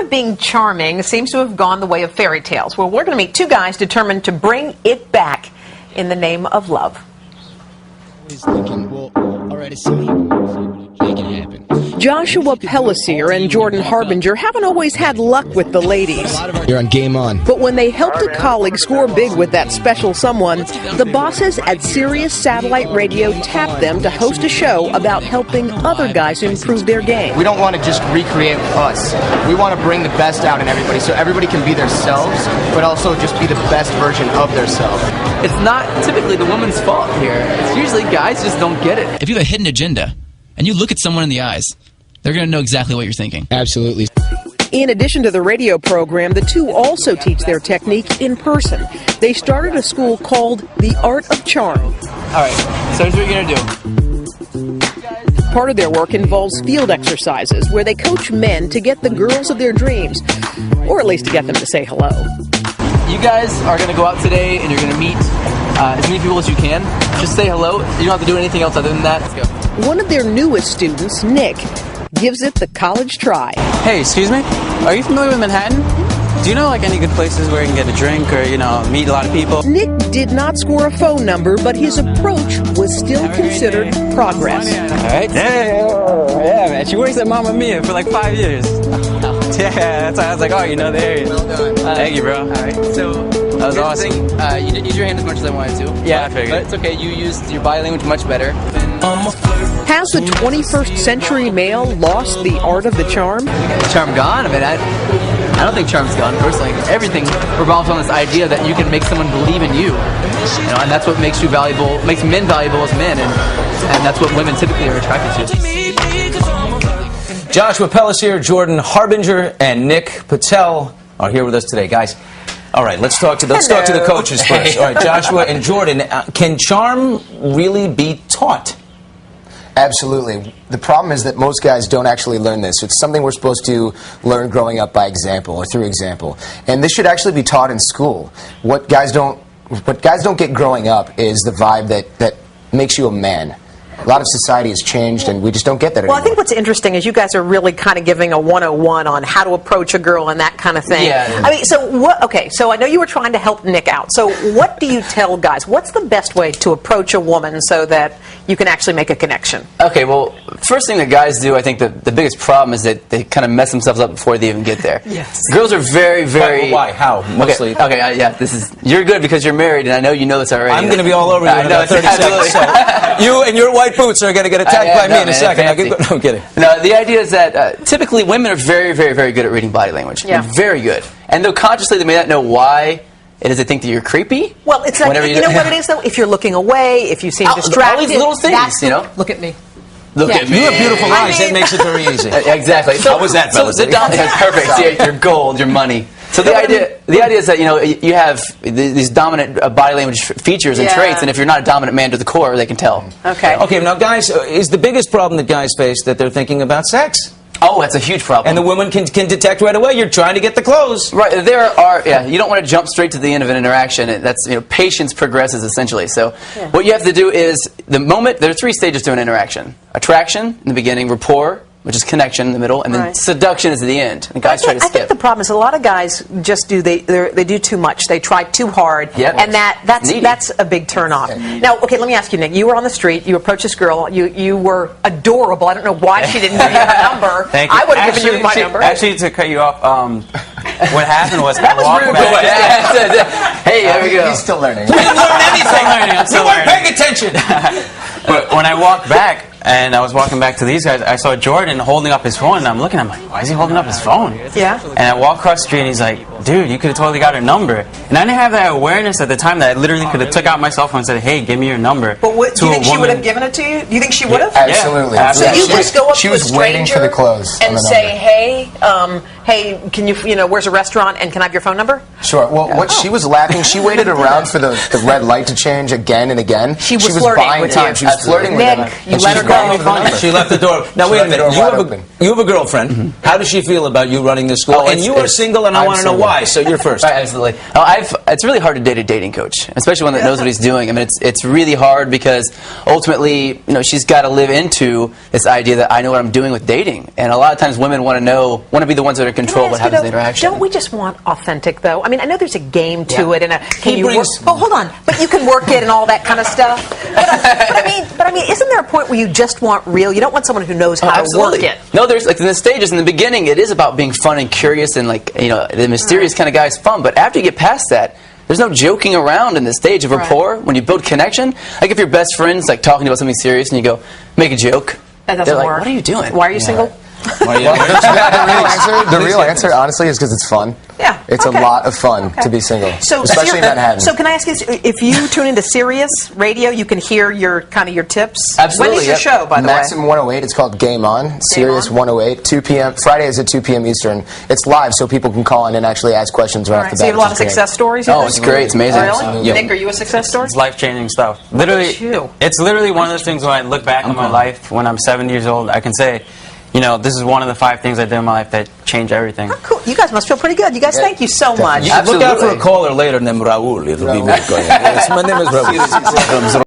of being charming seems to have gone the way of fairy tales. Well, we're going to meet two guys determined to bring it back in the name of love. He's thinking, well, all right, it's me. Make it happen. Joshua Pellisier and Jordan Harbinger haven't always had luck with the ladies. You're on Game On. But when they helped a colleague score big with that special someone, the bosses at Sirius Satellite Radio tapped them to host a show about helping other guys improve their game. We don't want to just recreate us. We want to bring the best out in everybody so everybody can be themselves, but also just be the best version of themselves. It's not typically the woman's fault here. It's usually guys just don't get it. If you have a hidden agenda and you look at someone in the eyes, they're going to know exactly what you're thinking. Absolutely. In addition to the radio program, the two also teach their technique in person. They started a school called The Art of Charm. All right, so here's what you're going to do. Part of their work involves field exercises where they coach men to get the girls of their dreams, or at least to get them to say hello. You guys are going to go out today and you're going to meet as many people as you can. Just say hello. You don't have to do anything else other than that. Let's go. One of their newest students, Nick, gives it the college try. Hey, excuse me? Are you familiar with Manhattan? Do you know like any good places where you can get a drink or, you know, meet a lot of people? Nick did not score a phone number, but his approach was still considered progress. All right. Yeah, man. She works at Mamma Mia for like 5 years. Yeah, that's why I was like, oh, you know the area. Well done. Thank you, bro. All right, so that was awesome. You didn't use your hand as much as I wanted to. Yeah, I figured. But it's okay. You used your body language much better. Has the 21st century male lost the art of the charm? Charm gone? I mean, I don't think charm's gone, personally. Everything revolves on this idea that you can make someone believe in you. You know, and that's what makes you valuable, makes men valuable as men, and that's what women typically are attracted to. Joshua Pellisier, Jordan Harbinger, and Nick Patel are here with us today, guys. All right, let's talk to the coaches first. All right, Joshua and Jordan, can charm really be taught? Absolutely. The problem is that most guys don't actually learn this. It's something we're supposed to learn growing up by example or through example. And this should actually be taught in school. What guys don't get growing up is the vibe that makes you a man. A lot of society has changed, and we just don't get that anymore. Well, I think what's interesting is you guys are really kind of giving a 101 on how to approach a girl and that kind of thing. Yeah. I mean, so what? Okay, so I know you were trying to help Nick out. So what do you tell guys? What's the best way to approach a woman so that you can actually make a connection? Okay, well, first thing that guys do, I think the biggest problem is that they kind of mess themselves up before they even get there. Yes. Girls are very, very... Why? How? Mostly. Okay, yeah, you're good because you're married, and I know you know this already. I'm going to be all over you in about 30 seconds. So you and your white boots are going to get attacked by me in a second. No, I'm kidding. No, the idea is that typically women are very, very, very good at reading body language. Yeah. Very good. And though consciously they may not know why it is they think that you're creepy. Well, it's like, you know what it is, though? If you're looking away, if you seem distracted. All these little things, you know? Look at me. Look at me. You have beautiful eyes. That makes it very easy. Exactly. How was that, fellas? Perfect. See, your gold, your money. So the idea is that, you know, you have these dominant body language features and traits, and if you're not a dominant man to the core, they can tell. Okay. Okay, now guys, is the biggest problem that guys face that they're thinking about sex? Oh, that's a huge problem. And the women can detect right away. You're trying to get the clothes. Right. You don't want to jump straight to the end of an interaction. That's, you know, patience progresses essentially. So what you have to do is there are 3 stages to an interaction. Attraction in the beginning, rapport, which is connection in the middle, and then seduction is at the end. And guys try to skip. I think the problem is a lot of guys just they do too much. They try too hard, and that's a big turnoff. Now, okay, let me ask you, Nick. You were on the street. You approached this girl. You were adorable. I don't know why she didn't give you her number. Thank you. I would have given you my number. Actually, to cut you off, what happened was I walked back. Hey, there we go. He's still learning. You didn't learn anything. I'm still You weren't learning. paying attention. But when I walked back, and I was walking back to these guys, I saw Jordan holding up his phone, and I'm looking, I'm like, why is he holding up his phone? Yeah. And I walk across the street, and he's like, dude, you could have totally got her number. And I didn't have that awareness at the time that I literally could have took out my cell phone and said, hey, give me your number. But do you think she would have given it to you? Do you think she would have? Absolutely. Yeah. So you just go up she to a was stranger waiting for the clothes and say, hey, can you know, where's a restaurant, and can I have your phone number? Sure. Well, she was laughing. She waited around for the red light to change again and again. She was flirting buying with time. you. She was flirting with Nick, him. you let her go. She left the door. Now wait a minute. You have a girlfriend. How does she feel about you running this school? And you are single, and I want to know why. So you're first. Right, absolutely. It's really hard to date a dating coach, especially one that knows what he's doing. I mean, it's really hard because ultimately, you know, she's got to live into this idea that I know what I'm doing with dating, and a lot of times women want to be the ones that are control Can I what ask you, happens in the though, interaction. Don't we just want authentic, though? I mean, I know there's a game to it, and He brings- hold on, but you can work it and all that kind of stuff. But I mean, isn't there a point where you just want real? You don't want someone who knows how to work it. No, there's like in the stages in the beginning, it is about being fun and curious and like the mysterious kind of guy is fun. But after you get past that, there's no joking around in the stage of rapport. When you build connection, like if your best friend's like talking about something serious and you go make a joke, That doesn't they're like, work. "What are you doing? Why are you single? The real answer, honestly, is because it's fun. Yeah, It's okay. a lot of fun Okay. to be single, So, especially in Manhattan. So can I ask you, if you tune into Sirius Radio, you can hear your tips? Absolutely, When is your yep. show, by the Maximum way? 108. It's called Game On. Sirius On. 108. 2 p.m. Fridays at 2 p.m. Eastern. It's live, so people can call in and actually ask questions right All off right, the so bat. you have a lot of which is great. success stories? Oh, it's great. It's amazing. Really? Absolutely. Nick, are you a success story? It's life-changing stuff. Literally, you. it's literally one of those things when I look back on my life when I'm 70 years old, I can say, this is one of the 5 things I did in my life that changed everything. Oh, cool. You guys must feel pretty good. You guys, thank you so much. You should look out for a Absolutely. caller later named Raul. It'll be me going. Yes, my name is Raul.